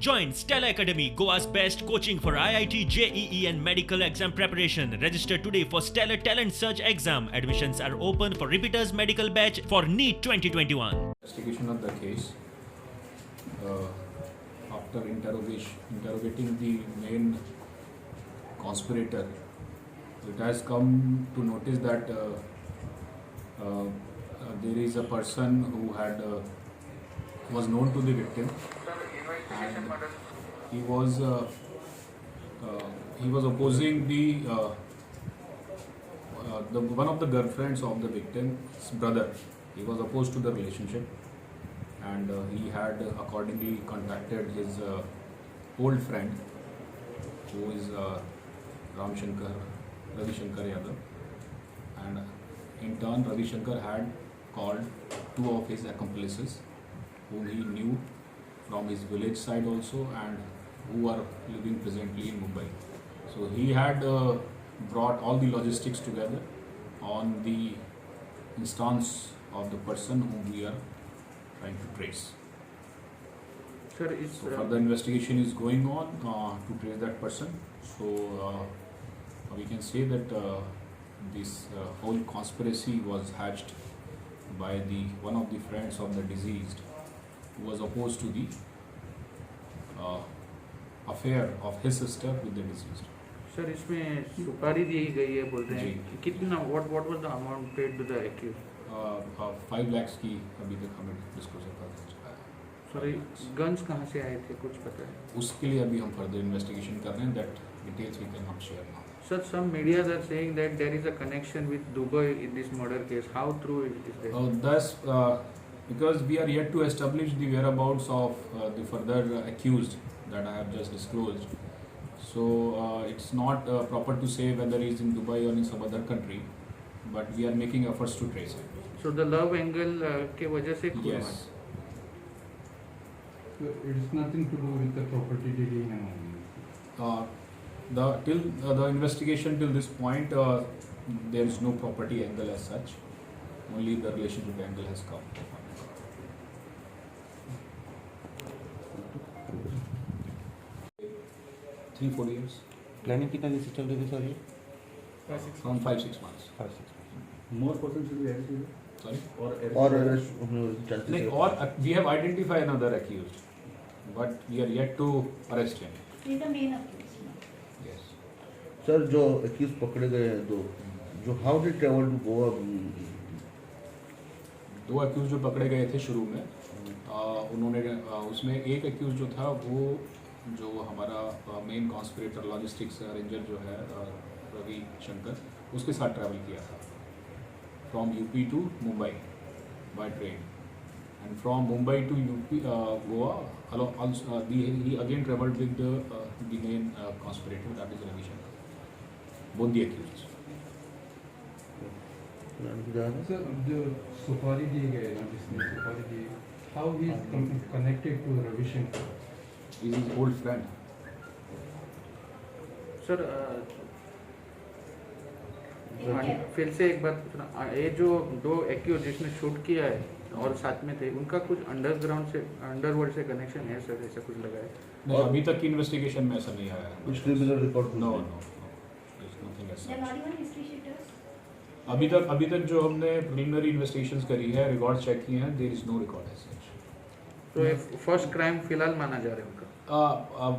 Join Stella Academy, Goa's best coaching for IIT, JEE and medical exam preparation. Register today for Stellar Talent Search exam. Admissions are open for repeaters medical batch for NEET 2021. Investigation of the case. After interrogating the main conspirator, it has come to notice that there is a person who was known to the victim, and he was opposing the one of the girlfriends of the victim's brother. He was opposed to the relationship, and he had accordingly contacted his old friend, who is Ravi Shankar Yadav, and in turn Ravi Shankar had called two of his accomplices whom he knew from his village side also, and who are living presently in Mumbai. So he had brought all the logistics together on the instance of the person whom we are trying to trace. Sir, So further investigation is going on to trace that person. So we can say that this whole conspiracy was hatched by one of the friends of the deceased, who was opposed to the affair of his sister with the deceased. Sir इसमें सुपारी दी गई है बोल रहे जी। हैं कि कितना what was the amount paid to the accused? 5 lakhs की अभी तक हमें डिस्क्लोजर कर चुका है. सर गन्स कहाँ से आए थे, कुछ पता है? उसके लिए अभी हम फर्दर इन्वेस्टिगेशन कर रहे हैं. That details we can not share now. Sir, some media are saying that there is a connection with Dubai in this murder case. How true is that? Thus, because we are yet to establish the whereabouts of the further accused that I have just disclosed, so it's not proper to say whether he is in Dubai or in some other country, but we are making efforts to trace him. So the love angle के वजह से खून Yes. So it's nothing to do with the property dealing and all. Till the investigation till this point, there is no property angle as such. Only the relationship angle has come. 3-4 years. Planning कितना दिन से चल रही थी sir ये? From 5-6 months. More person should be added to it. Sorry. और Like, or we have identified another accused, but we are yet to arrest him. He's the main accused. Yes. Sir जो accused पकड़े गए हैं दो, जो how did travel to Goa? 2 accused जो पकड़े गए थे शुरू में, उन्होंने उसमें एक accused जो था वो जो हमारा मेन कॉन्स्पिरेटर लॉजिस्टिक्स अरेंजर जो है रवि शंकर, उसके साथ ट्रैवल किया था from UP to Mumbai by train, and from Mumbai to UP Goa. He again travelled with the main conspirator, that is Ravi Shankar. Both the accused. Sir, जो सुपारी दिए गए ना, जिसने सुपारी दी, how he is connected to Ravi Shankar? He is his old friend. Sir फिर से एक बात पूछना, ये जो 2 एक्यूज जिसने शूट किया है और साथ में थे, उनका कुछ अंडरवर्ल्ड से कनेक्शन है सर, ऐसा कुछ लगा है? नहीं, अभी तक की इन्वेस्टिगेशन में ऐसा नहीं आया है. कुछ criminal record? No. There's nothing as They're such. not even history sheeters. अभी तक जो हमने प्रिलिमिनरी इन्वेस्टिगेशंस करी है, रिकॉर्ड चेक किए हैं, there is no record as such. तो ये फर्स्ट क्राइम फिलहाल माना जा रहा है उनका?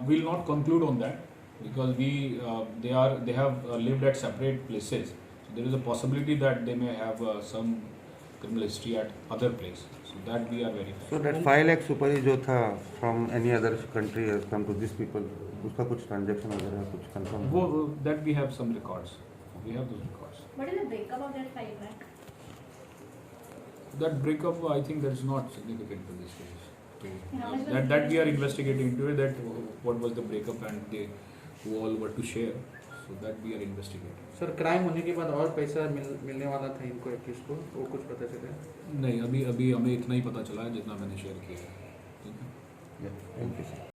We'll not conclude on that because they have lived at separate places. So there is a possibility that they may have some criminal history at other places. So that we are verifying. So that 5 lakh सुपारी जो था from any other country has come to these people, उसका कुछ transaction वगैरह कुछ confirm? That we have some records. We have those records. What is the breakup of that 5 lakh? That breakup, I think that is not significant to this case. How much was That we are the- investigating into it, that what was the breakup and who all were to share. So that we are investigating. Sir crime होने के बाद और पैसा मिलने वाला था इनको accused को, वो कुछ पता चला है? नहीं, अभी हमें इतना ही पता चला है जितना मैंने शेयर किया है. ठीक है. Thank you sir.